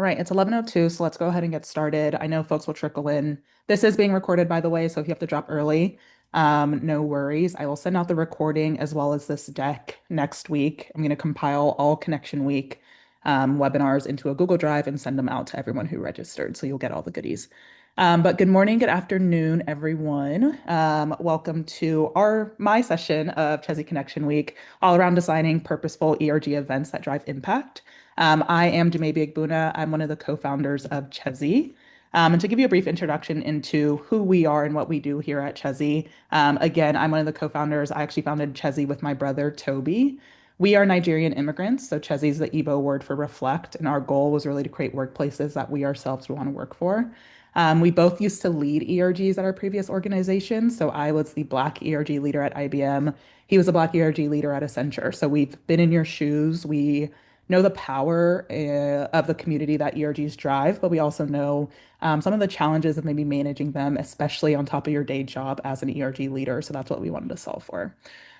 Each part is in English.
right, it's 11:02, so let's go ahead and get started. I know folks will trickle in. This is being recorded, by the way, so if you have to drop early, no worries. I will send out the recording as well as this deck next week. I'm going to compile all Connection Week webinars into a Google Drive and send them out to everyone who registered, so you'll get all the goodies. But good morning, good afternoon, everyone. Welcome to my session of Chezie Connection Week, all around designing purposeful ERG events that drive impact. I am Dumebi Egbuna. I'm one of the co-founders of Chezie. And to give you a brief introduction into who we are and what we do here at Chezie, again, I'm one of the co-founders. I actually founded Chezie with my brother, Toby. We are Nigerian immigrants, so Chezie is the Igbo word for reflect, and our goal was really to create workplaces that we ourselves would want to work for. We both used to lead ERGs at our previous organization. So I was the Black ERG leader at IBM. He was a Black ERG leader at Accenture. So we've been in your shoes. We know the power of the community that ERGs drive, but we also know some of the challenges of maybe managing them, especially on top of your day job as an ERG leader. So that's what we wanted to solve for.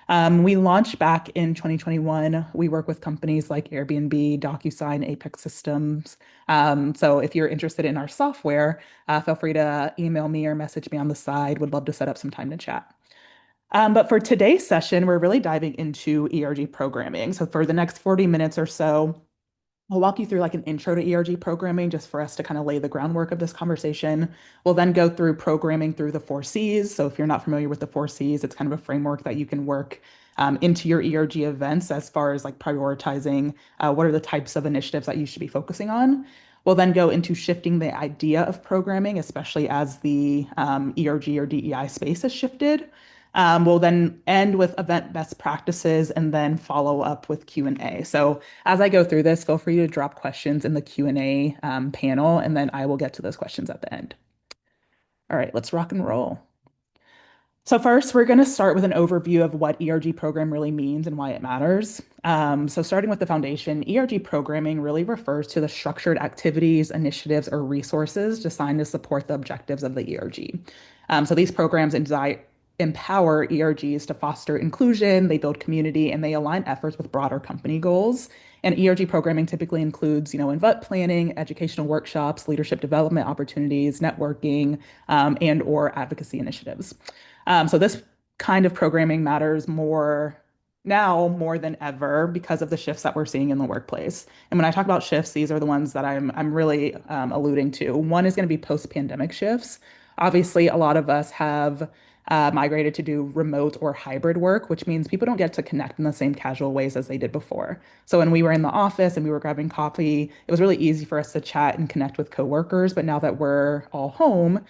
We launched back in 2021. We work with companies like Airbnb, DocuSign, Apex Systems. So if you're interested in our software, feel free to email me or message me on the side. Would love to set up some time to chat. But for today's session, we're really diving into ERG programming. So for the next 40 minutes or so, I'll walk you through like an intro to ERG programming just for us to kind of lay the groundwork of this conversation. We'll then go through programming through the four C's. So if you're not familiar with the four C's, it's kind of a framework that you can work into your ERG events as far as like prioritizing what are the types of initiatives that you should be focusing on. We'll then go into shifting the idea of programming, especially as the ERG or DEI space has shifted. We'll then end with event best practices and then follow up with Q&A. So as I go through this, feel free to drop questions in the Q&A panel, and then I will get to those questions at the end. All right, let's rock and roll. So first, we're going to start with an overview of what ERG program really means and why it matters. So starting with the foundation, ERG programming really refers to the structured activities, initiatives, or resources designed to support the objectives of the ERG. So these programs empower ERGs to foster inclusion, they build community, and they align efforts with broader company goals. And ERG programming typically includes, event planning, educational workshops, leadership development opportunities, networking, and or advocacy initiatives. So this kind of programming matters more than ever because of the shifts that we're seeing in the workplace. And when I talk about shifts, these are the ones that I'm really alluding to. One is going to be post-pandemic shifts. Obviously, a lot of us have migrated to do remote or hybrid work, which means people don't get to connect in the same casual ways as they did before. So when we were in the office and we were grabbing coffee, it was really easy for us to chat and connect with coworkers. But now that we're all home,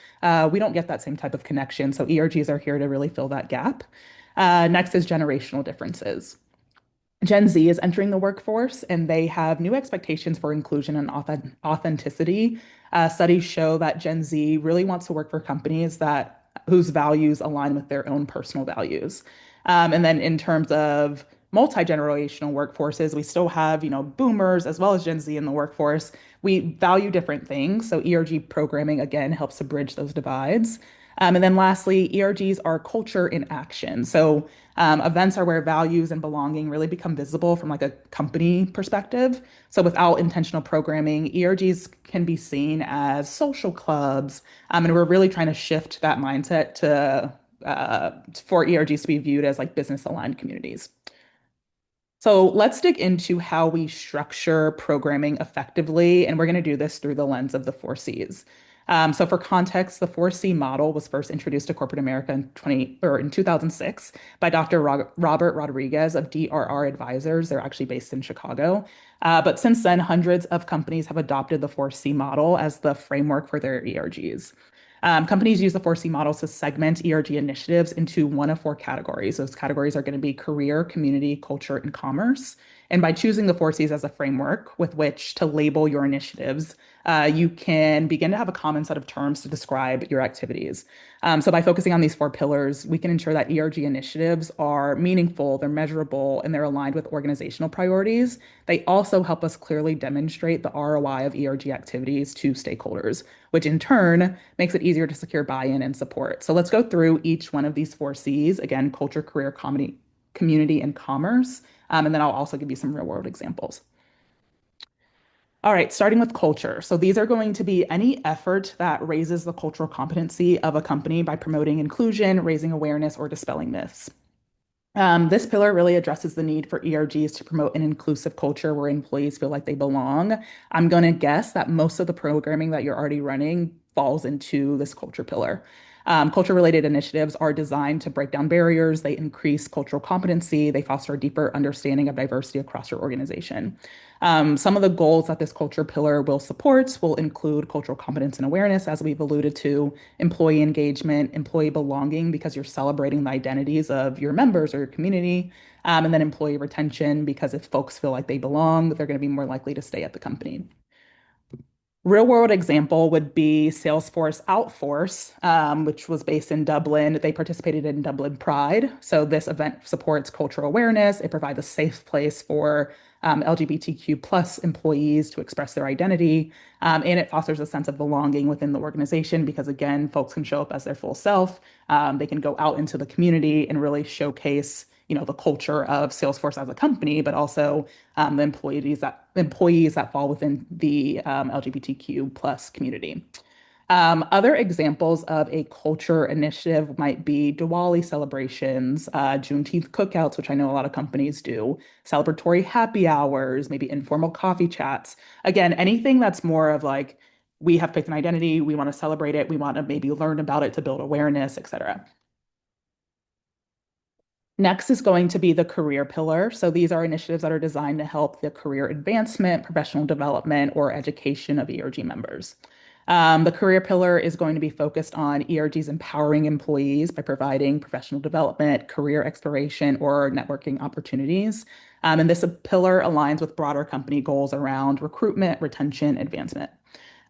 we don't get that same type of connection. So ERGs are here to really fill that gap. Next is generational differences. Gen Z is entering the workforce and they have new expectations for inclusion and authenticity. Studies show that Gen Z really wants to work for companies whose values align with their own personal values. And then in terms of multi-generational workforces, we still have, boomers as well as Gen Z in the workforce. We value different things. So ERG programming, again, helps to bridge those divides. And then lastly, ERGs are culture in action. So events are where values and belonging really become visible from like a company perspective. So without intentional programming, ERGs can be seen as social clubs. And we're really trying to shift that mindset for ERGs to be viewed as like business aligned communities. So let's dig into how we structure programming effectively, and we're going to do this through the lens of the four C's. So for context, the 4C model was first introduced to corporate America in 2006 by Dr. Robert Rodriguez of DRR Advisors. They're actually based in Chicago. But since then, hundreds of companies have adopted the 4C model as the framework for their ERGs. Companies use the 4C models to segment ERG initiatives into one of four categories. Those categories are going to be career, community, culture, and commerce. And by choosing the 4Cs as a framework with which to label your initiatives, you can begin to have a common set of terms to describe your activities. So by focusing on these four pillars, we can ensure that ERG initiatives are meaningful, they're measurable, and they're aligned with organizational priorities. They also help us clearly demonstrate the ROI of ERG activities to stakeholders, which in turn makes it easier to secure buy-in and support. So let's go through each one of these four Cs, again, culture, career, community, and commerce. And then I'll also give you some real world examples. All right, starting with culture. So these are going to be any effort that raises the cultural competency of a company by promoting inclusion, raising awareness, or dispelling myths. This pillar really addresses the need for ERGs to promote an inclusive culture where employees feel like they belong. I'm going to guess that most of the programming that you're already running falls into this culture pillar. Culture-related initiatives are designed to break down barriers, they increase cultural competency, they foster a deeper understanding of diversity across your organization. Some of the goals that this culture pillar will support will include cultural competence and awareness, as we've alluded to, employee engagement, employee belonging, because you're celebrating the identities of your members or your community, and then employee retention, because if folks feel like they belong, they're going to be more likely to stay at the company. Real world example would be Salesforce Outforce, which was based in Dublin. They participated in Dublin Pride. So this event supports cultural awareness. It provides a safe place for LGBTQ plus employees to express their identity. And it fosters a sense of belonging within the organization because, again, folks can show up as their full self. They can go out into the community and really showcase, the culture of Salesforce as a company, but also the employees that fall within the LGBTQ plus community. Other examples of a culture initiative might be Diwali celebrations, Juneteenth cookouts, which I know a lot of companies do, celebratory happy hours, maybe informal coffee chats. Again, anything that's more of like, we have picked an identity, we want to celebrate it, we want to maybe learn about it to build awareness, etc. Next is going to be the career pillar. So these are initiatives that are designed to help the career advancement, professional development, or education of ERG members. The career pillar is going to be focused on ERG's empowering employees by providing professional development, career exploration, or networking opportunities. And this pillar aligns with broader company goals around recruitment, retention, advancement.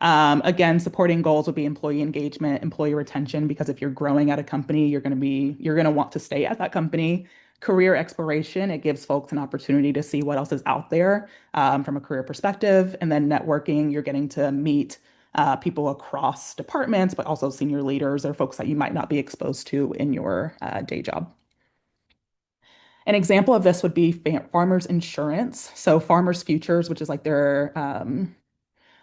Again, supporting goals would be employee engagement, employee retention, because if you're growing at a company, you're going to want to stay at that company. Career exploration, it gives folks an opportunity to see what else is out there from a career perspective. And then networking, you're getting to meet people across departments, but also senior leaders or folks that you might not be exposed to in your day job. An example of this would be farmers insurance. So farmers futures, which is like their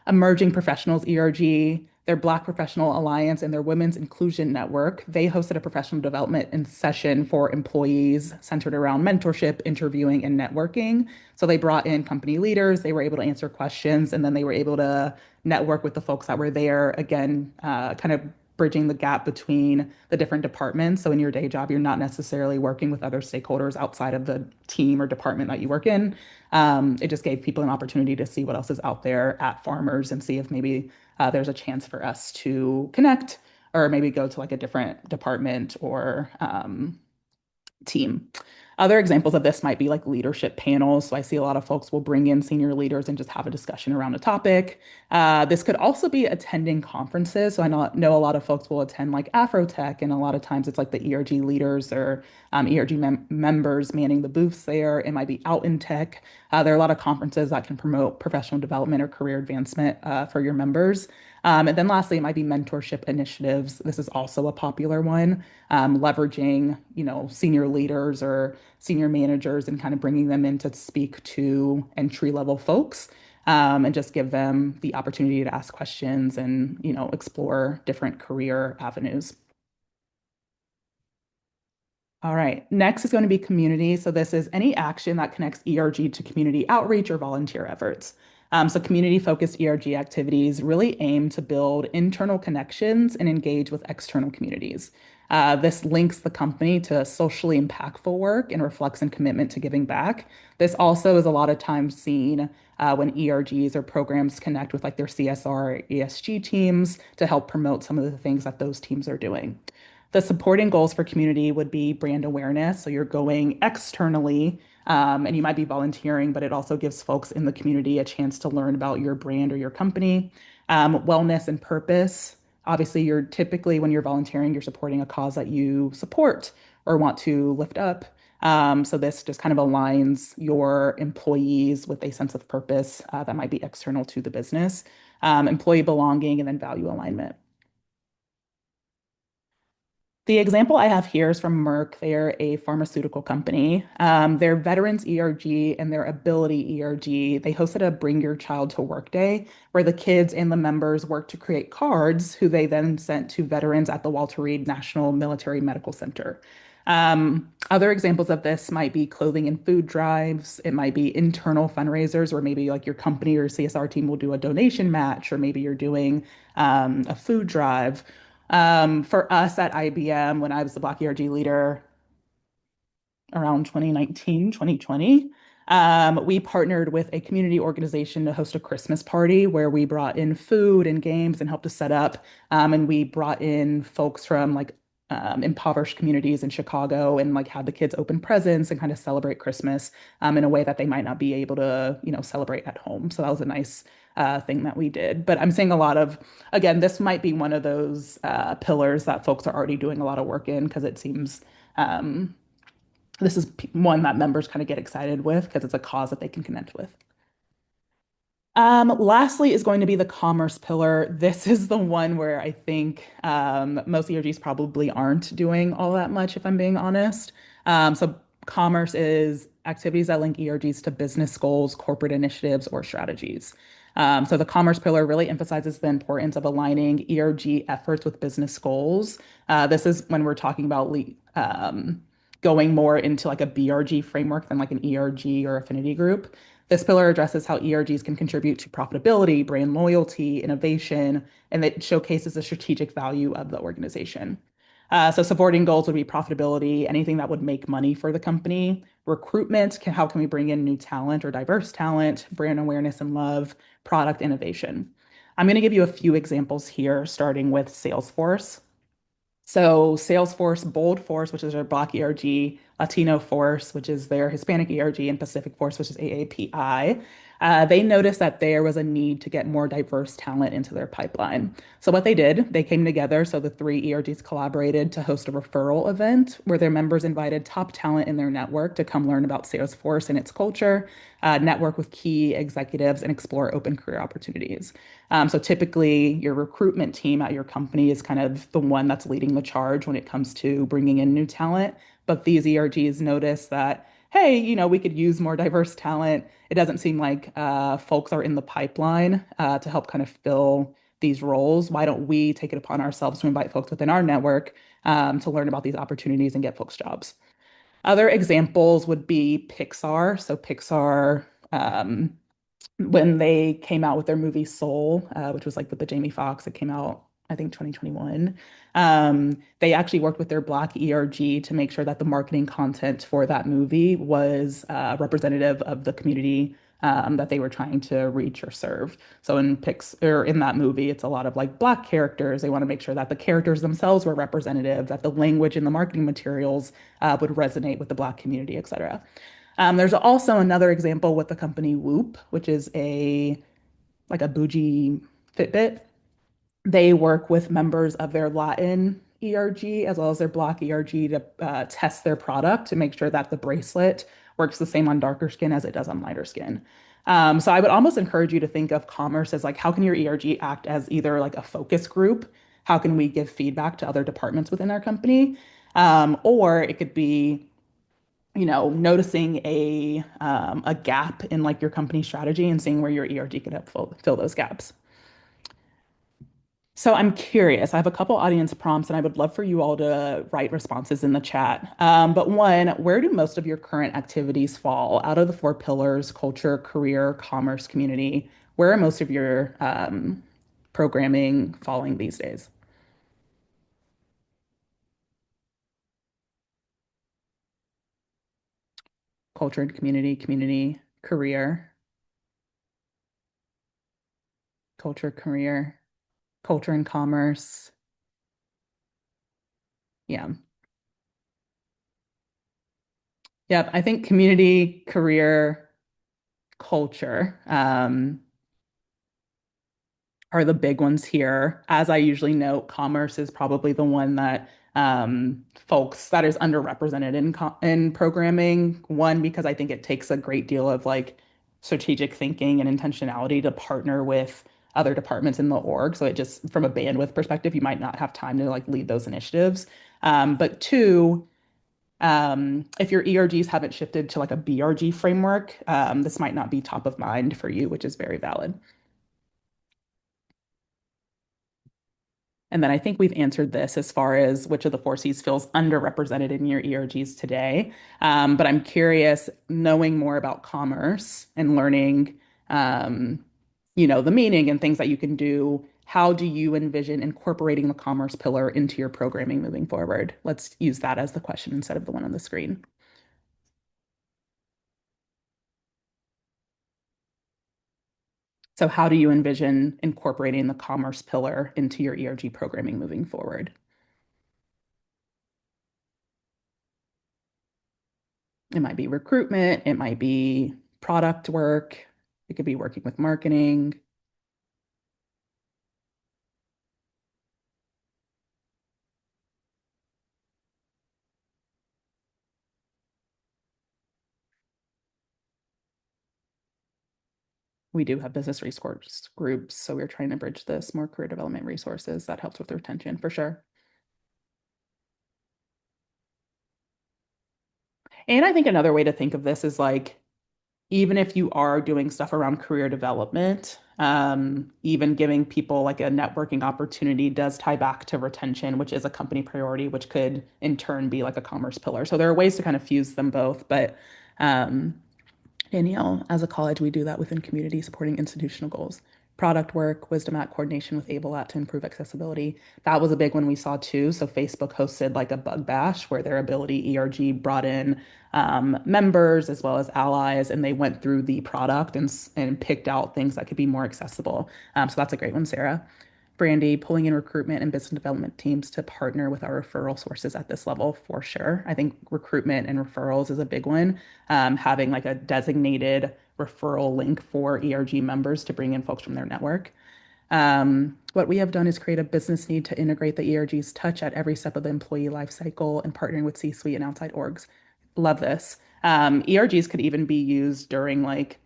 Emerging Professionals ERG, their Black Professional Alliance, and their Women's Inclusion Network. They hosted a professional development session for employees centered around mentorship, interviewing, and networking. So they brought in company leaders, they were able to answer questions, and then they were able to network with the folks that were there, again, kind of bridging the gap between the different departments. So in your day job, you're not necessarily working with other stakeholders outside of the team or department that you work in. It just gave people an opportunity to see what else is out there at Farmers and see if maybe there's a chance for us to connect or maybe go to like a different department or team. Other examples of this might be like leadership panels. So I see a lot of folks will bring in senior leaders and just have a discussion around a topic. This could also be attending conferences. So I know a lot of folks will attend like Afrotech, and a lot of times it's like the ERG leaders or ERG members manning the booths there. It might be out in tech. There are a lot of conferences that can promote professional development or career advancement for your members. And then lastly, it might be mentorship initiatives. This is also a popular one, leveraging, senior leaders or senior managers and kind of bringing them in to speak to entry level folks, and just give them the opportunity to ask questions and, explore different career avenues. All right. Next is going to be community. So this is any action that connects ERG to community outreach or volunteer efforts. So community-focused ERG activities really aim to build internal connections and engage with external communities. This links the company to socially impactful work and reflects in commitment to giving back. This also is a lot of times seen when ERGs or programs connect with like their CSR or ESG teams to help promote some of the things that those teams are doing. The supporting goals for community would be brand awareness. So you're going externally, and you might be volunteering, but it also gives folks in the community a chance to learn about your brand or your company. Wellness and purpose. Obviously, you're typically, when you're volunteering, you're supporting a cause that you support or want to lift up. So this just kind of aligns your employees with a sense of purpose that might be external to the business. Employee belonging and then value alignment. The example I have here is from Merck. They're a pharmaceutical company. Their Veterans ERG and their Ability ERG, they hosted a Bring Your Child to Work Day where the kids and the members worked to create cards who they then sent to veterans at the Walter Reed National Military Medical Center. Other examples of this might be clothing and food drives. It might be internal fundraisers where maybe like your company or CSR team will do a donation match, or maybe you're doing a food drive. For us at IBM, when I was the Black ERG leader around 2019, 2020, we partnered with a community organization to host a Christmas party where we brought in food and games and helped to set up. And we brought in folks from like impoverished communities in Chicago and like had the kids open presents and kind of celebrate Christmas in a way that they might not be able to, celebrate at home. So that was a nice thing that we did. But I'm seeing a lot of, again, this might be one of those pillars that folks are already doing a lot of work in because it seems this is one that members kind of get excited with because it's a cause that they can connect with. Lastly is going to be the commerce pillar. This is the one where I think most ERGs probably aren't doing all that much, if I'm being honest. So commerce is activities that link ERGs to business goals, corporate initiatives, or strategies. So the commerce pillar really emphasizes the importance of aligning ERG efforts with business goals. This is when we're talking about going more into like a BRG framework than like an ERG or affinity group. This pillar addresses how ERGs can contribute to profitability, brand loyalty, innovation, and it showcases the strategic value of the organization. So supporting goals would be profitability, anything that would make money for the company. Recruitment, how can we bring in new talent or diverse talent, brand awareness and love, product innovation. I'm going to give you a few examples here, starting with Salesforce. So Salesforce, Bold Force, which is their Black ERG, Latino Force, which is their Hispanic ERG, and Pacific Force, which is AAPI. They noticed that there was a need to get more diverse talent into their pipeline. So what they did, they came together. So the three ERGs collaborated to host a referral event where their members invited top talent in their network to come learn about Salesforce and its culture, network with key executives, and explore open career opportunities. So typically, your recruitment team at your company is kind of the one that's leading the charge when it comes to bringing in new talent. But these ERGs notice that, hey, we could use more diverse talent. It doesn't seem like folks are in the pipeline to help kind of fill these roles. Why don't we take it upon ourselves to invite folks within our network to learn about these opportunities and get folks jobs? Other examples would be Pixar. So Pixar, when they came out with their movie Soul, which was like with the Jamie Foxx, it came out, I think, 2021. They actually worked with their Black ERG to make sure that the marketing content for that movie was representative of the community that they were trying to reach or serve. So in that movie, it's a lot of like Black characters. They want to make sure that the characters themselves were representative, that the language in the marketing materials would resonate with the Black community, et cetera. There's also another example with the company Whoop, which is a bougie Fitbit. They work with members of their Latin ERG as well as their Black ERG to test their product to make sure that the bracelet works the same on darker skin as it does on lighter skin. So I would almost encourage you to think of commerce as like, how can your ERG act as either like a focus group? How can we give feedback to other departments within our company? Or it could be noticing a gap in like your company strategy and seeing where your ERG could help fill those gaps. So I'm curious. I have a couple audience prompts, and I would love for you all to write responses in the chat. But one, where do most of your current activities fall out of the four pillars: culture, career, commerce, community? Where are most of your programming falling these days? Culture and community, community, career, culture, career, culture and commerce. Yeah. Yep. I think community, career, culture are the big ones here. As I usually note, commerce is probably the one that folks that is underrepresented in programming. One, because I think it takes a great deal of like strategic thinking and intentionality to partner with other departments in the org. So it just, from a bandwidth perspective, you might not have time to like lead those initiatives. But two, if your ERGs haven't shifted to like a BRG framework, this might not be top of mind for you, which is very valid. And then I think we've answered this as far as which of the four C's feels underrepresented in your ERGs today. But I'm curious, knowing more about commerce and learning, um, the meaning and things that you can do. How do you envision incorporating the commerce pillar into your programming moving forward? Let's use that as the question instead of the one on the screen. So, how do you envision incorporating the commerce pillar into your ERG programming moving forward? It might be recruitment, it might be product work, it could be working with marketing. We do have business resource groups, so we're trying to bridge this more career development resources that helps with retention for sure. And I think another way to think of this is like, even if you are doing stuff around career development, even giving people like a networking opportunity does tie back to retention, which is a company priority, which could in turn be like a commerce pillar. So there are ways to kind of fuse them both, but um, Danielle, as a college, we do that within community supporting institutional goals. Product work, wisdom at coordination with Able at to improve accessibility. That was a big one we saw too. So Facebook hosted like a bug bash where their ability ERG brought in members as well as allies, and they went through the product and picked out things that could be more accessible. So that's a great one, Sarah. Brandy, pulling in recruitment and business development teams to partner with our referral sources at this level for sure. I think recruitment and referrals is a big one. Having like a designated referral link for ERG members to bring in folks from their network. What we have done is create a business need to integrate the ERG's touch at every step of the employee life cycle and partnering with C-suite and outside orgs. Love this. ERGs could even be used during like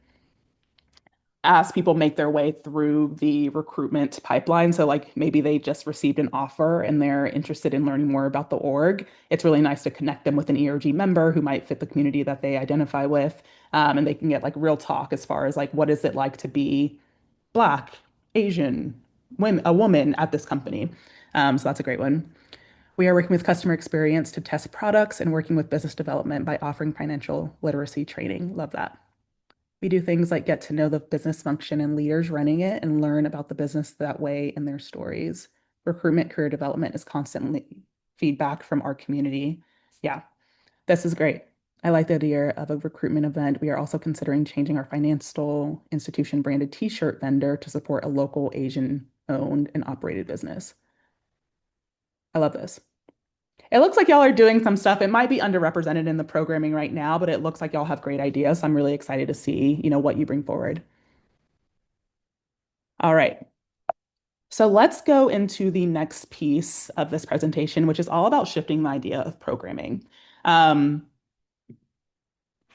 as people make their way through the recruitment pipeline. So, like maybe they just received an offer and they're interested in learning more about the org. It's really nice to connect them with an ERG member who might fit the community that they identify with. And they can get like real talk as far as like, what is it like to be Black, Asian, women, a woman at this company? So, that's a great one. We are working with customer experience to test products and working with business development by offering financial literacy training. Love that. We do things like get to know the business function and leaders running it and learn about the business that way and their stories. Recruitment, career development is constantly feedback from our community. Yeah, this is great. I like the idea of a recruitment event. We are also considering changing our financial institution branded t-shirt vendor to support a local Asian owned and operated business. I love this. It looks like y'all are doing some stuff. It might be underrepresented in the programming right now, but it looks like y'all have great ideas. So I'm really excited to see, what you bring forward. All right. So let's go into the next piece of this presentation, which is all about shifting the idea of programming. Um,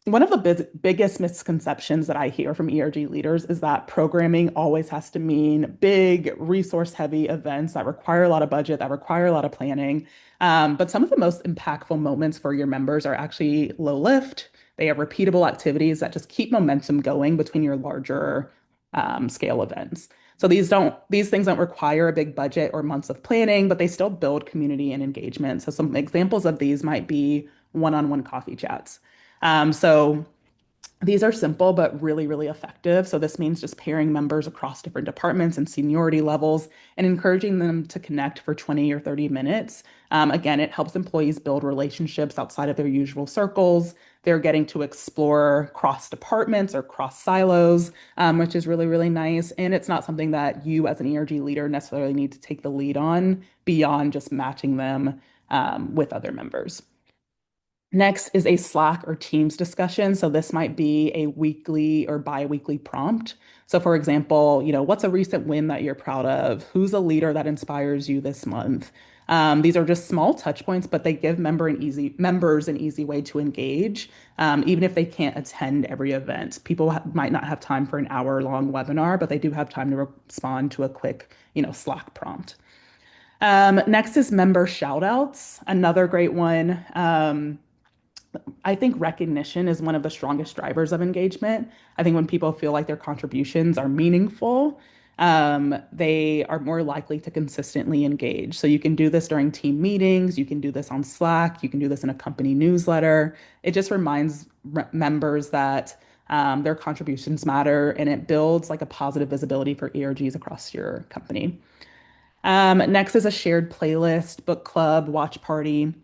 One of the biggest misconceptions that I hear from ERG leaders is that programming always has to mean big, resource-heavy events that require a lot of budget, that require a lot of planning. But some of the most impactful moments for your members are actually low lift. They have repeatable activities that just keep momentum going between your larger scale events. So these things don't require a big budget or months of planning, but they still build community and engagement. So some examples of these might be one-on-one coffee chats. So these are simple but really, really effective. So this means just pairing members across different departments and seniority levels and encouraging them to connect for 20 or 30 minutes. Again, it helps employees build relationships outside of their usual circles. They're getting to explore cross departments or cross silos, which is really, really nice. And it's not something that you as an ERG leader necessarily need to take the lead on beyond just matching them with other members. Next is a Slack or Teams discussion. So this might be a weekly or bi-weekly prompt. So for example, what's a recent win that you're proud of? Who's a leader that inspires you this month? These are just small touch points, but they give members an easy way to engage, even if they can't attend every event. People might not have time for an hour-long webinar, but they do have time to respond to a quick, Slack prompt. Next is member shoutouts, another great one. I think recognition is one of the strongest drivers of engagement. I think when people feel like their contributions are meaningful, they are more likely to consistently engage. So you can do this during team meetings, you can do this on Slack, you can do this in a company newsletter. It just reminds members that their contributions matter and it builds like a positive visibility for ERGs across your company. Next is a shared playlist, book club, watch party.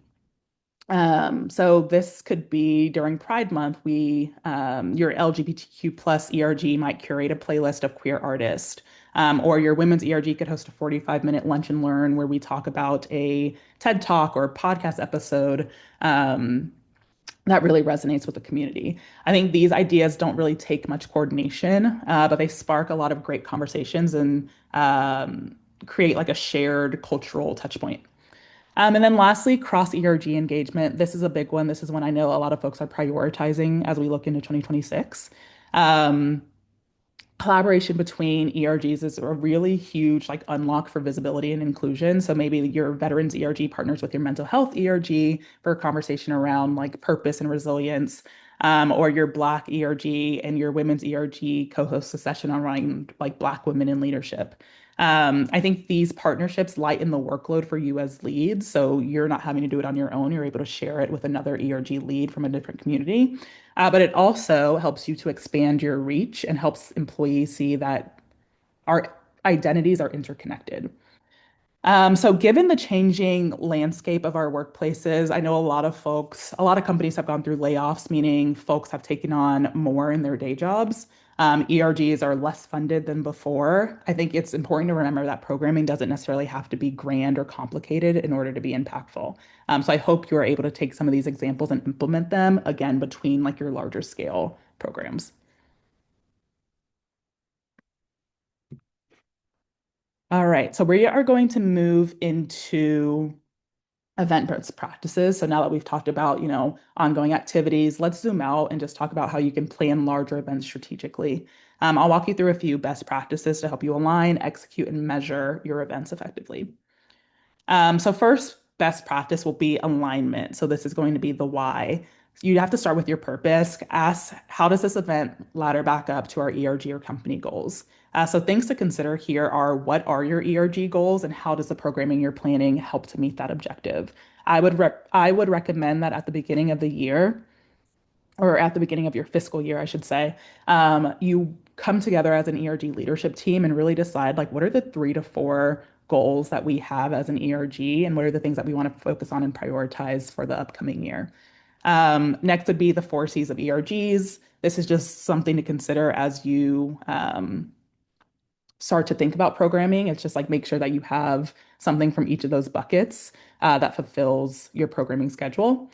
So this could be during Pride Month, your LGBTQ plus ERG might curate a playlist of queer artists. Or your women's ERG could host a 45-minute lunch and learn where we talk about a TED Talk or podcast episode that really resonates with the community. I think these ideas don't really take much coordination, but they spark a lot of great conversations and create like a shared cultural touch point. And then lastly, cross ERG engagement. This is a big one. This is one I know a lot of folks are prioritizing as we look into 2026. Um, Collaboration between ERGs is a really huge like unlock for visibility and inclusion. So maybe your veterans ERG partners with your mental health ERG for a conversation around like purpose and resilience, or your Black ERG and your women's ERG co-host a session around like Black women in leadership. I think these partnerships lighten the workload for you as leads, so you're not having to do it on your own. You're able to share it with another ERG lead from a different community. But it also helps you to expand your reach and helps employees see that our identities are interconnected. So given the changing landscape of our workplaces, I know a lot of companies have gone through layoffs, meaning folks have taken on more in their day jobs. ERGs are less funded than before. I think it's important to remember that programming doesn't necessarily have to be grand or complicated in order to be impactful. So I hope you are able to take some of these examples and implement them again between like your larger scale programs. All right, so we are going to move into event best practices. So now that we've talked about, ongoing activities, let's zoom out and just talk about how you can plan larger events strategically. I'll walk you through a few best practices to help you align, execute, and measure your events effectively. So first best practice will be alignment. So this is going to be the why. You have to start with your purpose. Ask, how does this event ladder back up to our ERG or company goals? So things to consider here are what are your ERG goals and how does the programming you're planning help to meet that objective? I would recommend that at the beginning of the year, or at the beginning of your fiscal year, I should say, you come together as an ERG leadership team and really decide like what are the 3 to 4 goals that we have as an ERG and what are the things that we want to focus on and prioritize for the upcoming year. Next would be the 4 C's of ERGs. This is just something to consider as you start to think about programming. It's just like make sure that you have something from each of those buckets that fulfills your programming schedule.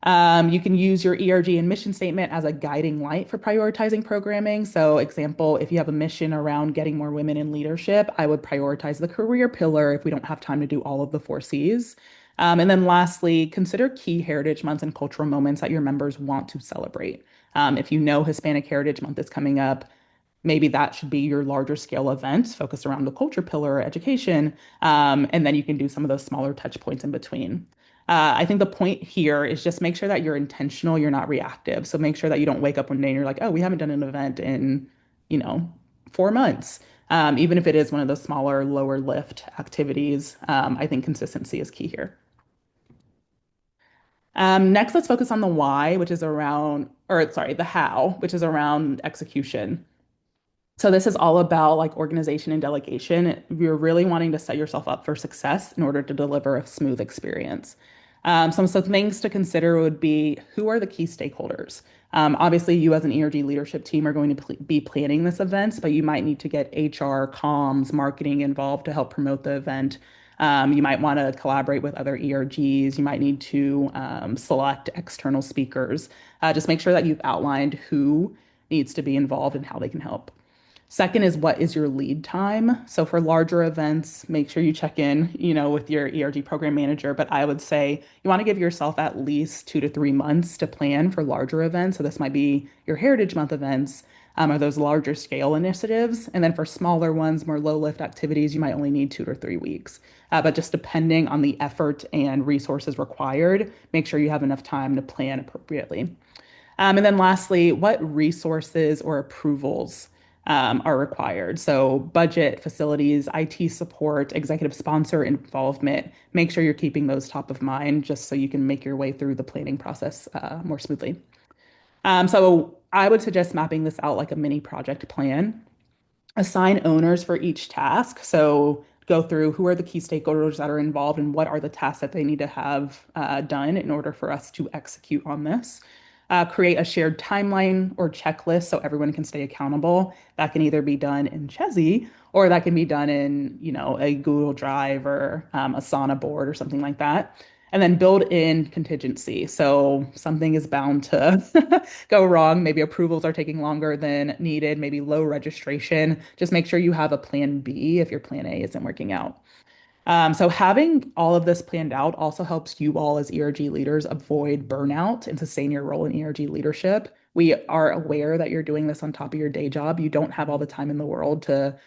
You can use your ERG and mission statement as a guiding light for prioritizing programming. So, example, if you have a mission around getting more women in leadership, I would prioritize the career pillar if we don't have time to do all of the 4 C's. And then lastly, consider key heritage months and cultural moments that your members want to celebrate. If you know Hispanic Heritage Month is coming up, maybe that should be your larger scale event focused around the culture pillar or education. And then you can do some of those smaller touch points in between. I think the point here is just make sure that you're intentional, you're not reactive. So make sure that you don't wake up one day and you're like, oh, we haven't done an event in, you know, 4 months. Even if it is one of those smaller, lower lift activities, I think consistency is key here. Next, let's focus on the why, which is around, or sorry, the how, which is around execution. So this is all about like organization and delegation. You're really wanting to set yourself up for success in order to deliver a smooth experience. Some things to consider would be who are the key stakeholders? Obviously, you as an ERG leadership team are going to be planning this event, but you might need to get HR, comms, marketing involved to help promote the event. You might want to collaborate with other ERGs. You might need to select external speakers. Just make sure that you've outlined who needs to be involved and how they can help. Second is what is your lead time? So for larger events, make sure you check in, with your ERG program manager. But I would say you want to give yourself at least 2 to 3 months to plan for larger events. So this might be your Heritage Month events. are those larger scale initiatives. And then for smaller ones, more low lift activities, you might only need 2 to 3 weeks. But just depending on the effort and resources required, make sure you have enough time to plan appropriately. And then lastly, what resources or approvals are required? So, budget, facilities, IT support, executive sponsor involvement. Make sure you're keeping those top of mind just so you can make your way through the planning process more smoothly. So, I would suggest mapping this out like a mini project plan. Assign owners for each task. So go through who are the key stakeholders that are involved and what are the tasks that they need to have done in order for us to execute on this. Create a shared timeline or checklist so everyone can stay accountable. That can either be done in Chezie or that can be done in, a Google Drive or Asana board or something like that. And then build in contingency. So something is bound to go wrong. Maybe approvals are taking longer than needed, maybe low registration. Just make sure you have a plan B if your plan A isn't working out. So having all of this planned out also helps you all as ERG leaders avoid burnout and sustain your role in ERG leadership. We are aware that you're doing this on top of your day job. You don't have all the time in the world to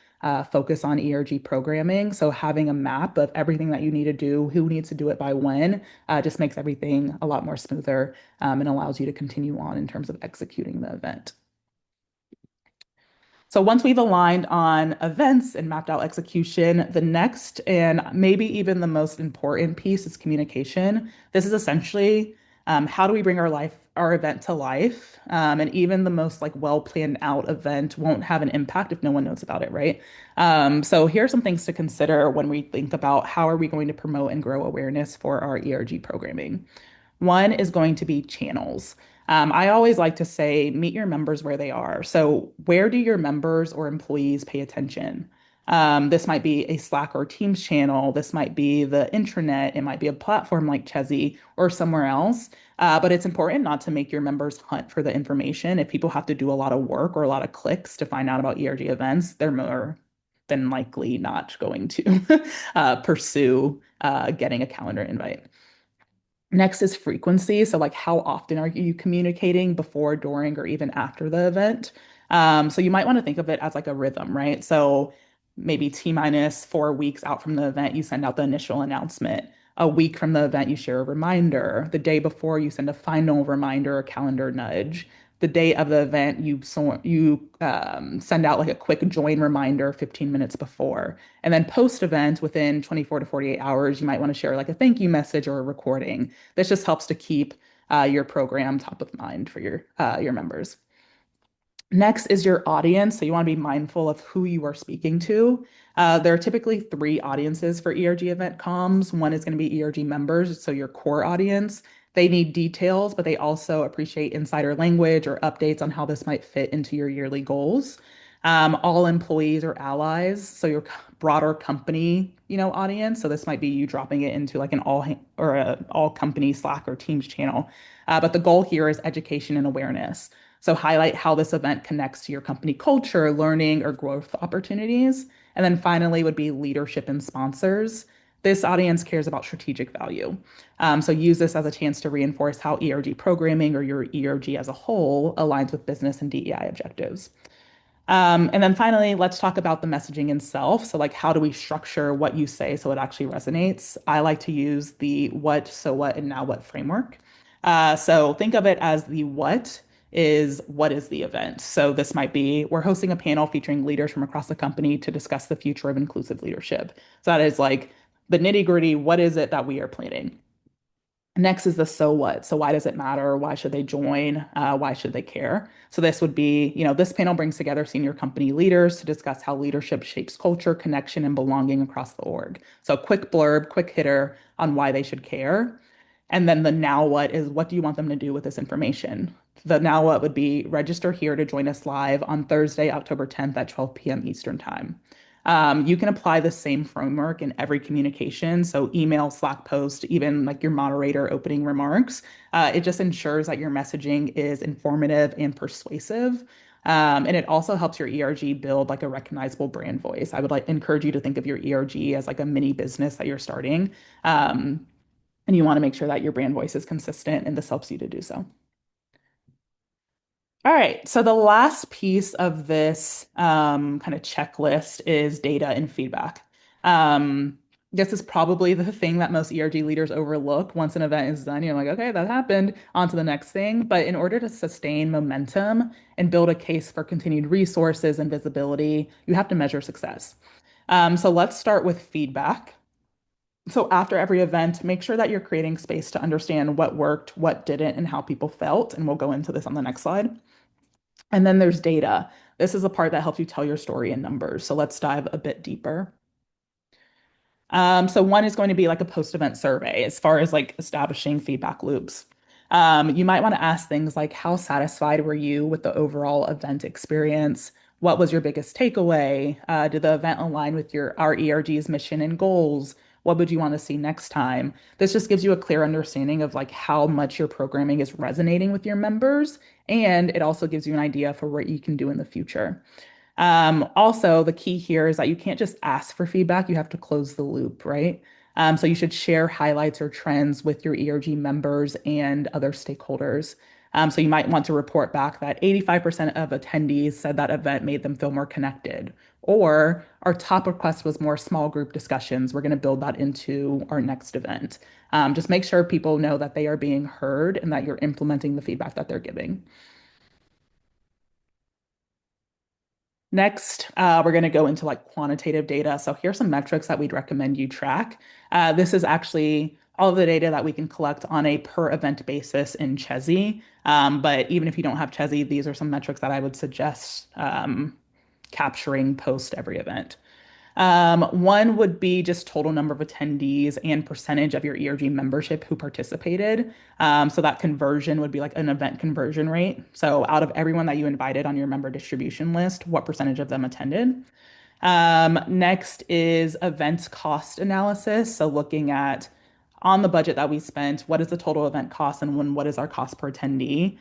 focus on ERG programming. So having a map of everything that you need to do, who needs to do it by when, just makes everything a lot more smoother and allows you to continue on in terms of executing the event. So once we've aligned on events and mapped out execution, the next and maybe even the most important piece is communication. This is essentially how do we bring our event to life? And even the most like well planned out event won't have an impact if no one knows about it, right? So here are some things to consider when we think about how are we going to promote and grow awareness for our ERG programming. One is going to be channels. I always like to say, meet your members where they are. So, where do your members or employees pay attention? This might be a Slack or Teams channel. This might be the intranet. It might be a platform like Chezie or somewhere else. But it's important not to make your members hunt for the information. If people have to do a lot of work or a lot of clicks to find out about ERG events, they're more than likely not going to pursue getting a calendar invite. Next is frequency. So, like, how often are you communicating before, during, or even after the event? So, you might want to think of it as like a rhythm, right? So, maybe T minus 4 weeks out from the event, you send out the initial announcement. A week from the event, you share a reminder. The day before, you send a final reminder or calendar nudge. The day of the event, you send out like a quick join reminder 15 minutes before. And then post event, within 24 to 48 hours, you might want to share like a thank you message or a recording. This just helps to keep your program top of mind for your members. Next is your audience. So you want to be mindful of who you are speaking to. There are typically three audiences for ERG event comms. One is going to be ERG members, so your core audience. They need details, but they also appreciate insider language or updates on how this might fit into your yearly goals. All employees or allies, so your broader company, audience. So this might be you dropping it into like an all company Slack or Teams channel. But the goal here is education and awareness. So highlight how this event connects to your company culture, learning, or growth opportunities. And then finally would be leadership and sponsors. This audience cares about strategic value. So use this as a chance to reinforce how ERG programming or your ERG as a whole aligns with business and DEI objectives. And then finally, let's talk about the messaging itself. So, like, how do we structure what you say so it actually resonates? I like to use the what, so what, and now what framework. So, think of it as the what is the event? So, this might be we're hosting a panel featuring leaders from across the company to discuss the future of inclusive leadership. So, that is like the nitty gritty. What is it that we are planning? Next is the so what. So why does it matter? Why should they join? Why should they care? So this would be, this panel brings together senior company leaders to discuss how leadership shapes culture, connection, and belonging across the org. So quick blurb, quick hitter on why they should care. And then the now what is what do you want them to do with this information? The now what would be register here to join us live on Thursday, October 10th at 12 p.m. Eastern Time. You can apply the same framework in every communication. So email, Slack post, even like your moderator opening remarks. It just ensures that your messaging is informative and persuasive. And it also helps your ERG build like a recognizable brand voice. I would like encourage you to think of your ERG as like a mini business that you're starting. And you want to make sure that your brand voice is consistent, and this helps you to do so. All right, so the last piece of this kind of checklist is data and feedback. Um, this is probably the thing that most ERG leaders overlook. Once an event is done, you're like, okay, that happened, on to the next thing. But in order to sustain momentum and build a case for continued resources and visibility, you have to measure success. So let's start with feedback. So after every event, make sure that you're creating space to understand what worked, what didn't, and how people felt. And we'll go into this on the next slide. And then there's data. This is the part that helps you tell your story in numbers. So let's dive a bit deeper. So one is going to be like a post-event survey as far as like establishing feedback loops. You might want to ask things like, how satisfied were you with the overall event experience? What was your biggest takeaway? Did the event align with our ERG's mission and goals? What would you want to see next time? This just gives you a clear understanding of like how much your programming is resonating with your members, and it also gives you an idea for what you can do in the future. Also, the key here is that you can't just ask for feedback, you have to close the loop, right? So you should share highlights or trends with your ERG members and other stakeholders. So you might want to report back that 85% of attendees said that event made them feel more connected. Or our top request was more small group discussions. We're going to build that into our next event. Just make sure people know that they are being heard and that you're implementing the feedback that they're giving. Next, we're going to go into like quantitative data. So here's some metrics that we'd recommend you track. This is actually all of the data that we can collect on a per event basis in Chezie. But even if you don't have Chezie, these are some metrics that I would suggest capturing post every event. One would be just total number of attendees and percentage of your ERG membership who participated. So that conversion would be like an event conversion rate. So out of everyone that you invited on your member distribution list, what percentage of them attended? Next is event cost analysis. So looking at on the budget that we spent, what is the total event cost and what is our cost per attendee?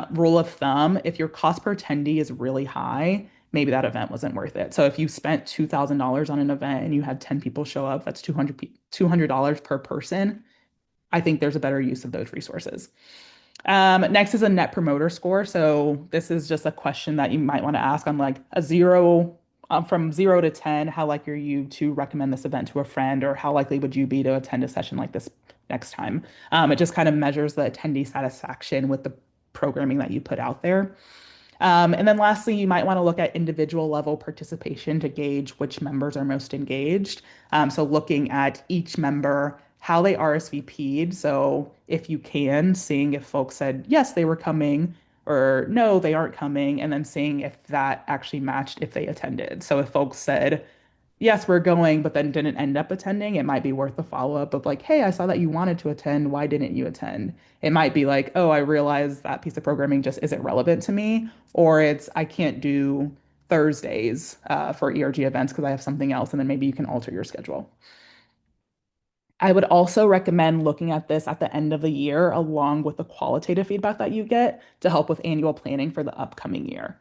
Rule of thumb, if your cost per attendee is really high, maybe that event wasn't worth it. So if you spent $2,000 on an event and you had 10 people show up, that's $200 per person. I think there's a better use of those resources. Next is a net promoter score. So this is just a question that you might want to ask on like a zero, from 0 to 10, how likely are you to recommend this event to a friend, or how likely would you be to attend a session like this next time? It just kind of measures the attendee satisfaction with the programming that you put out there. And then lastly, you might want to look at individual level participation to gauge which members are most engaged. So looking at each member, how they RSVP'd. So if you can, seeing if folks said yes, they were coming, or no, they aren't coming, and then seeing if that actually matched if they attended. So if folks said, yes, we're going, but then didn't end up attending, it might be worth the follow-up of like, hey, I saw that you wanted to attend. Why didn't you attend? It might be like, oh, I realized that piece of programming just isn't relevant to me, or it's I can't do Thursdays for ERG events because I have something else, and then maybe you can alter your schedule. I would also recommend looking at this at the end of the year, along with the qualitative feedback that you get to help with annual planning for the upcoming year.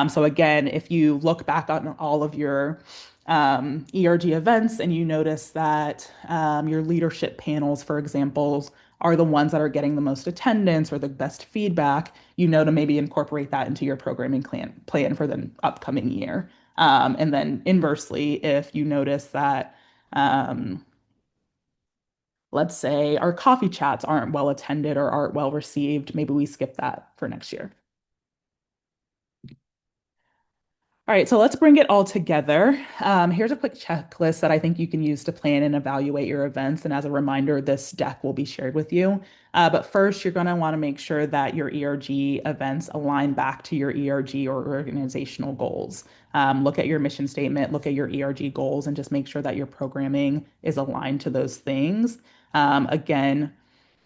So again, if you look back on all of your ERG events and you notice that your leadership panels, for example, are the ones that are getting the most attendance or the best feedback, you know to maybe incorporate that into your programming plan for the upcoming year. And then inversely, if you notice that um, let's say our coffee chats aren't well attended or aren't well received, maybe we skip that for next year. All right, so let's bring it all together. Here's a quick checklist that I think you can use to plan and evaluate your events. And as a reminder, this deck will be shared with you. But first, you're going to want to make sure that your ERG events align back to your ERG or organizational goals. Look at your mission statement, look at your ERG goals, and just make sure that your programming is aligned to those things. Again,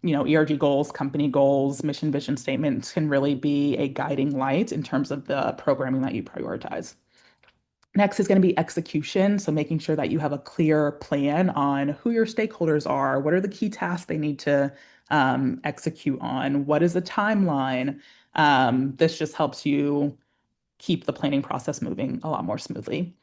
ERG goals, company goals, mission vision statements can really be a guiding light in terms of the programming that you prioritize. Next is going to be execution. So making sure that you have a clear plan on who your stakeholders are, what are the key tasks they need to execute on, what is the timeline. This just helps you keep the planning process moving a lot more smoothly.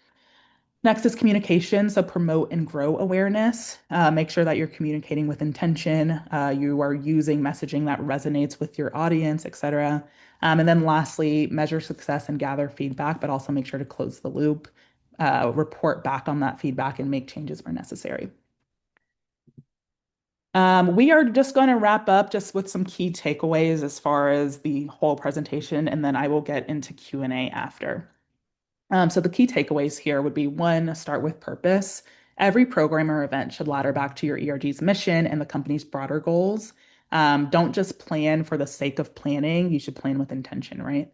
Next is communication. So promote and grow awareness. Make sure that you're communicating with intention. You are using messaging that resonates with your audience, etc. And then lastly, measure success and gather feedback, but also make sure to close the loop, report back on that feedback, and make changes where necessary. We are just going to wrap up just with some key takeaways as far as the whole presentation, and then I will get into Q&A after. So the key takeaways here would be one, start with purpose. Every program or event should ladder back to your ERG's mission and the company's broader goals. Don't just plan for the sake of planning. You should plan with intention, right?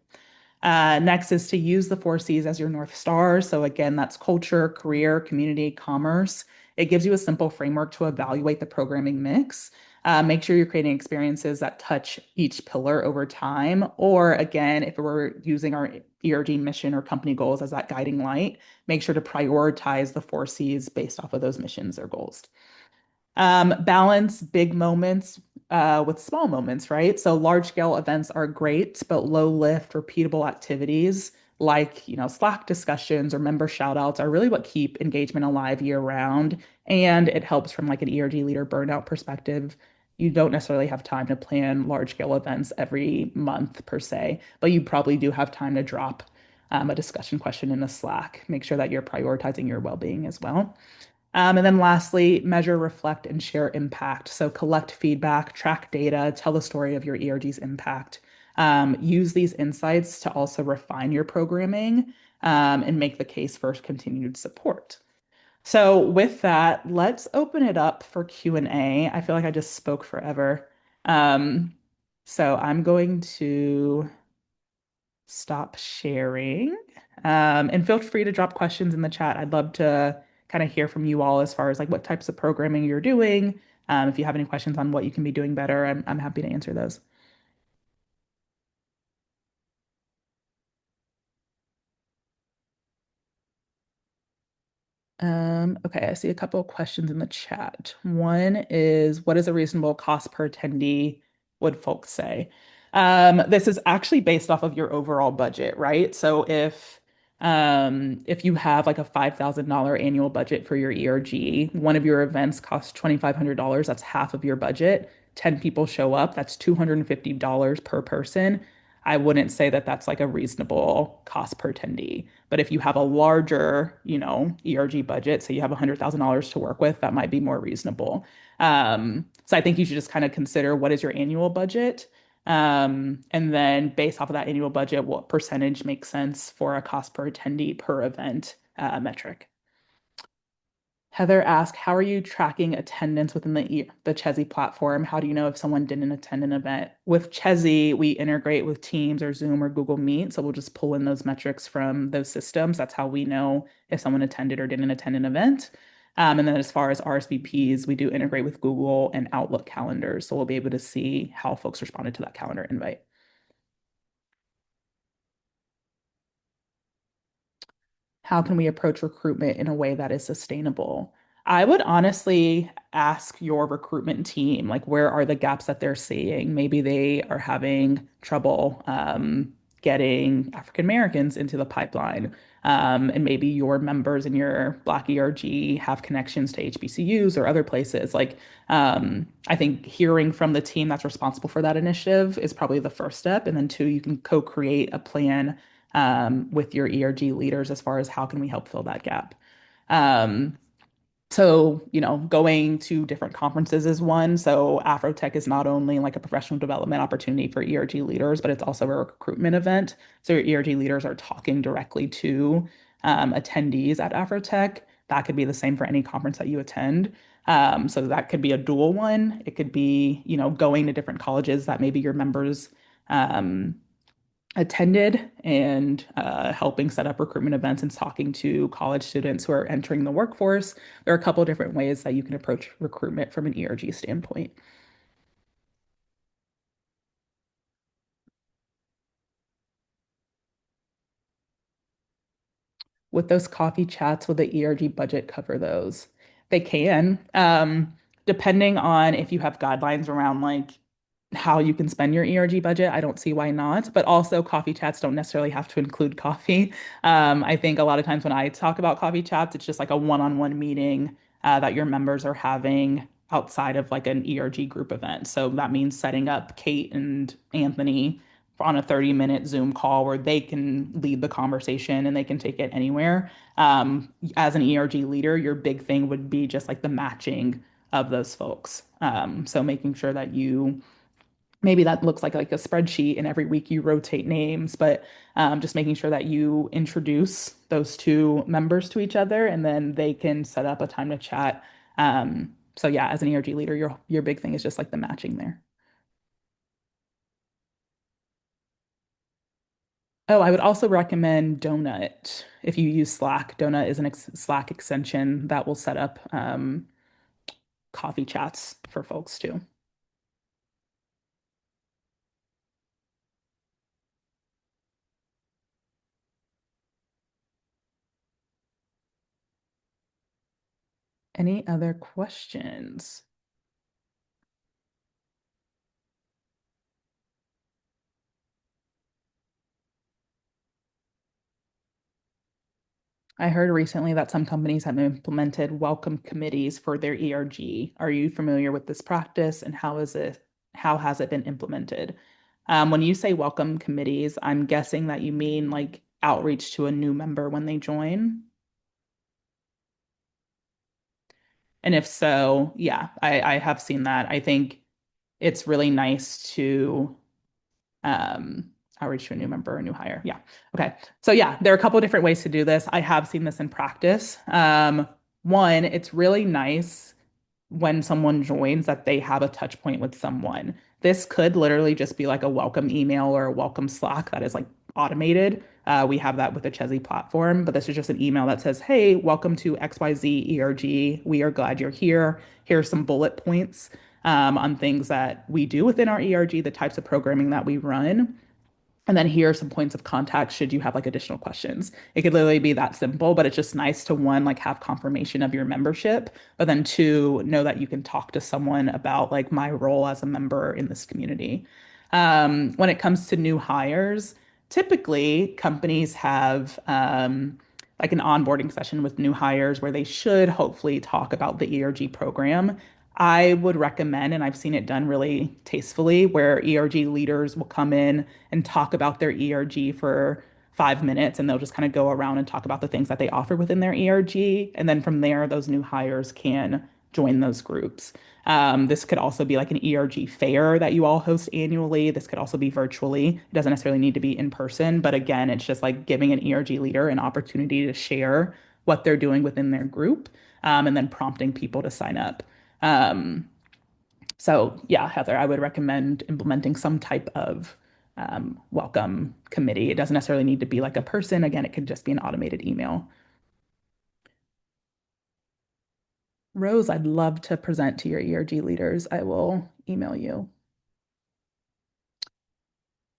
Next is to use the four C's as your North Star. So again, that's culture, career, community, commerce. It gives you a simple framework to evaluate the programming mix. Make sure you're creating experiences that touch each pillar over time. Or again, if we're using our ERG mission or company goals as that guiding light, make sure to prioritize the four C's based off of those missions or goals. Balance big moments with small moments, right? So large scale events are great, but low lift, repeatable activities like, Slack discussions or member shout outs are really what keep engagement alive year round. And it helps from like an ERG leader burnout perspective. You don't necessarily have time to plan large scale events every month per se, but you probably do have time to drop a discussion question in a Slack. Make sure that you're prioritizing your well-being as well. And then lastly, measure, reflect, and share impact. So collect feedback, track data, tell the story of your ERG's impact. Use these insights to also refine your programming and make the case for continued support. So with that, let's open it up for Q&A. I feel like I just spoke forever. Um, so I'm going to stop sharing. And feel free to drop questions in the chat. I'd love to kind of hear from you all as far as like what types of programming you're doing. If you have any questions on what you can be doing better, I'm happy to answer those. Okay, I see a couple of questions in the chat. One is, what is a reasonable cost per attendee, would folks say? This is actually based off of your overall budget, right? So if you have like a $5,000 annual budget for your ERG, one of your events costs $2,500, that's half of your budget. 10 people show up, that's $250 per person. I wouldn't say that that's like a reasonable cost per attendee. But if you have a larger, ERG budget, so you have $100,000 to work with, that might be more reasonable. So I think you should just kind of consider what is your annual budget. And then based off of that annual budget, what percentage makes sense for a cost per attendee per event metric. Heather asked, how are you tracking attendance within the Chezie platform? How do you know if someone didn't attend an event? With Chezie, we integrate with Teams or Zoom or Google Meet. So we'll just pull in those metrics from those systems. That's how we know if someone attended or didn't attend an event. And then as far as RSVPs, we do integrate with Google and Outlook calendars. So we'll be able to see how folks responded to that calendar invite. How can we approach recruitment in a way that is sustainable? I would honestly ask your recruitment team, like, where are the gaps that they're seeing? Maybe they are having trouble getting African Americans into the pipeline. And maybe your members in your Black ERG have connections to HBCUs or other places. Like, I think hearing from the team that's responsible for that initiative is probably the first step. And then two, you can co-create a plan with your ERG leaders as far as how can we help fill that gap. Um, so, going to different conferences is one. So Afrotech is not only like a professional development opportunity for ERG leaders, but it's also a recruitment event. So your ERG leaders are talking directly to attendees at Afrotech. That could be the same for any conference that you attend. So that could be a dual one. It could be, going to different colleges that maybe your members um, attended and helping set up recruitment events and talking to college students who are entering the workforce. There are a couple of different ways that you can approach recruitment from an ERG standpoint. With those coffee chats, will the ERG budget cover those? They can, depending on if you have guidelines around like how you can spend your ERG budget. I don't see why not. But also, coffee chats don't necessarily have to include coffee. I think a lot of times when I talk about coffee chats, it's just like a one-on-one meeting that your members are having outside of like an ERG group event. So that means setting up Kate and Anthony on a 30-minute Zoom call where they can lead the conversation and they can take it anywhere. As an ERG leader, your big thing would be just like the matching of those folks. So making sure that you maybe that looks like a spreadsheet and every week you rotate names, but just making sure that you introduce those two members to each other and then they can set up a time to chat. So yeah, as an ERG leader, your big thing is just like the matching there. Oh, I would also recommend Donut. If you use Slack, Donut is an ex Slack extension that will set up coffee chats for folks too. Any other questions? I heard recently that some companies have implemented welcome committees for their ERG. Are you familiar with this practice and how has it been implemented? When you say welcome committees, I'm guessing that you mean like outreach to a new member when they join. And if so, yeah, I have seen that. I think it's really nice to um, outreach to a new member, a new hire. Yeah. Okay. So yeah, there are a couple of different ways to do this. I have seen this in practice. One, it's really nice when someone joins that they have a touch point with someone. This could literally just be like a welcome email or a welcome Slack that is like automated. We have that with the Chezie platform, but this is just an email that says, "Hey, welcome to XYZ ERG. We are glad you're here. Here's some bullet points on things that we do within our ERG, the types of programming that we run. And then here are some points of contact should you have like additional questions. It could literally be that simple, but it's just nice to one, like have confirmation of your membership, but then two, know that you can talk to someone about like my role as a member in this community. When it comes to new hires, typically companies have like an onboarding session with new hires where they should hopefully talk about the ERG program. I would recommend, and I've seen it done really tastefully, where ERG leaders will come in and talk about their ERG for 5 minutes, and they'll just kind of go around and talk about the things that they offer within their ERG. And then from there, those new hires can join those groups. This could also be like an ERG fair that you all host annually. This could also be virtually. It doesn't necessarily need to be in person, but again, it's just like giving an ERG leader an opportunity to share what they're doing within their group, and then prompting people to sign up. Um, so yeah, Heather, I would recommend implementing some type of welcome committee. It doesn't necessarily need to be like a person. Again, it could just be an automated email. Rose, I'd love to present to your ERG leaders. I will email you.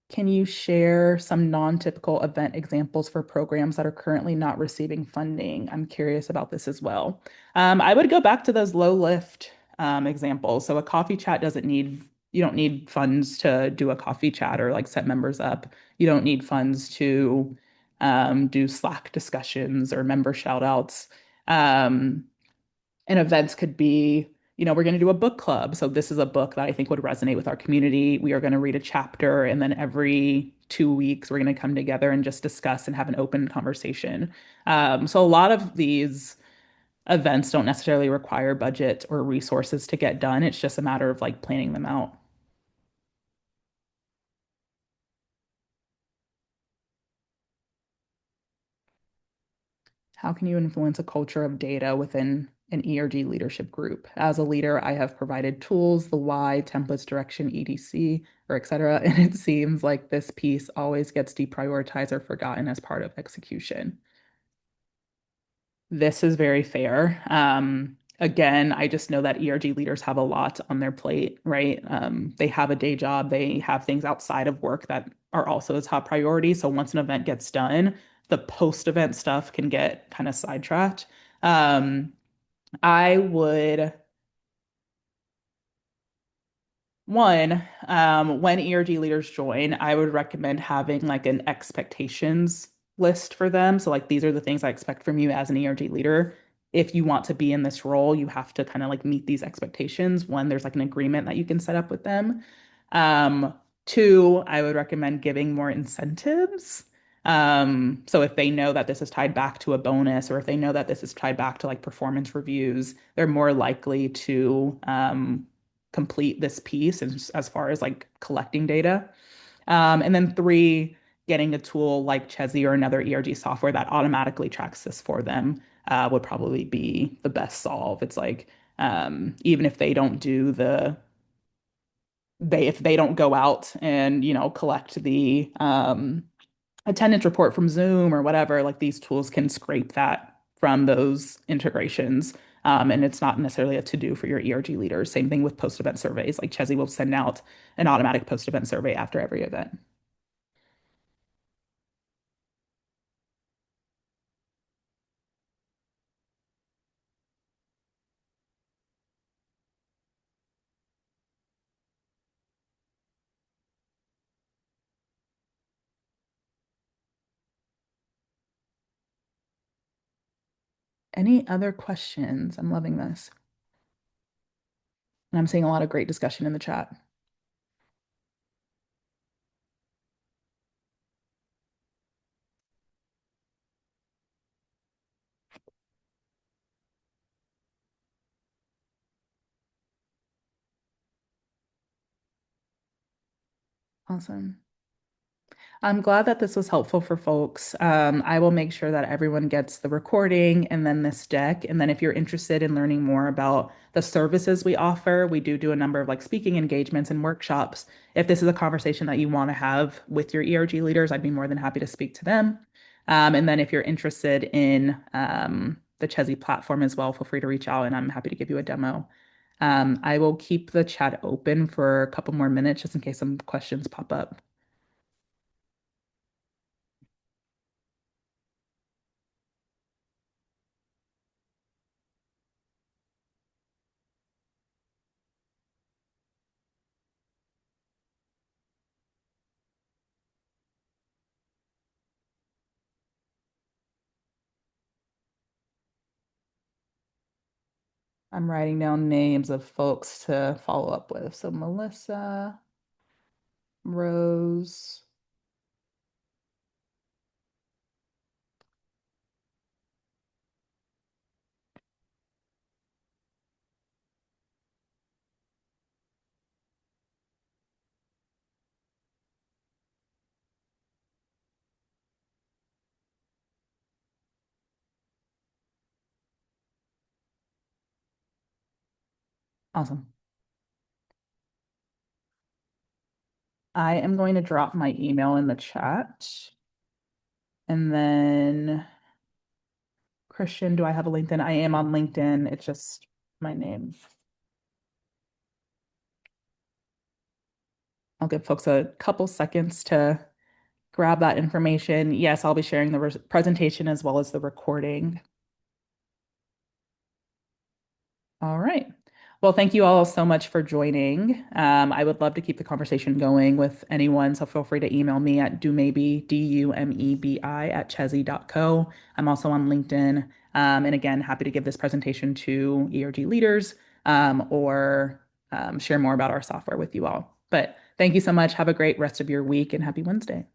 Can you share some non-typical event examples for programs that are currently not receiving funding? I'm curious about this as well. I would go back to those low lift examples. So a coffee chat you don't need funds to do a coffee chat or like set members up. You don't need funds to do Slack discussions or member shout outs. Um, and events could be, we're going to do a book club. So this is a book that I think would resonate with our community. We are going to read a chapter, and then every 2 weeks, we're going to come together and just discuss and have an open conversation. So a lot of these events don't necessarily require budget or resources to get done. It's just a matter of like planning them out. How can you influence a culture of data within an ERG leadership group? As a leader, I have provided tools, the why, templates, direction, EDC, or etc. And it seems like this piece always gets deprioritized or forgotten as part of execution. This is very fair. Again, I just know that ERG leaders have a lot on their plate, right? They have a day job, they have things outside of work that are also a top priority. So once an event gets done, the post-event stuff can get kind of sidetracked. Um, I would One, when ERG leaders join, I would recommend having like an expectations list for them. So, like, these are the things I expect from you as an ERG leader. If you want to be in this role, you have to kind of like meet these expectations. One, there's like an agreement that you can set up with them. Um, Two, I would recommend giving more incentives. So if they know that this is tied back to a bonus, or if they know that this is tied back to like performance reviews, they're more likely to complete this piece as far as like collecting data. And then three, getting a tool like Chezie or another ERG software that automatically tracks this for them would probably be the best solve. It's like even if they don't do they if they don't go out and collect the attendance report from Zoom or whatever, like these tools can scrape that from those integrations. And it's not necessarily a to-do for your ERG leaders. Same thing with post-event surveys. Like Chezie will send out an automatic post-event survey after every event. Any other questions? I'm loving this. And I'm seeing a lot of great discussion in the chat. Awesome. I'm glad that this was helpful for folks. I will make sure that everyone gets the recording and then this deck. And then if you're interested in learning more about the services we offer, we do a number of like speaking engagements and workshops. If this is a conversation that you want to have with your ERG leaders, I'd be more than happy to speak to them. And then if you're interested in the Chezy platform as well, feel free to reach out and I'm happy to give you a demo. I will keep the chat open for a couple more minutes just in case some questions pop up. I'm writing down names of folks to follow up with. So Melissa, Rose. Awesome. I am going to drop my email in the chat. And then Christian, do I have a LinkedIn? I am on LinkedIn. It's just my name. I'll give folks a couple seconds to grab that information. Yes, I'll be sharing the presentation as well as the recording. All right. Well, thank you all so much for joining. I would love to keep the conversation going with anyone, so feel free to email me at dumebi, Dumebi at chezie.co. I'm also on LinkedIn. And again, happy to give this presentation to ERG leaders or share more about our software with you all. But thank you so much. Have a great rest of your week and happy Wednesday.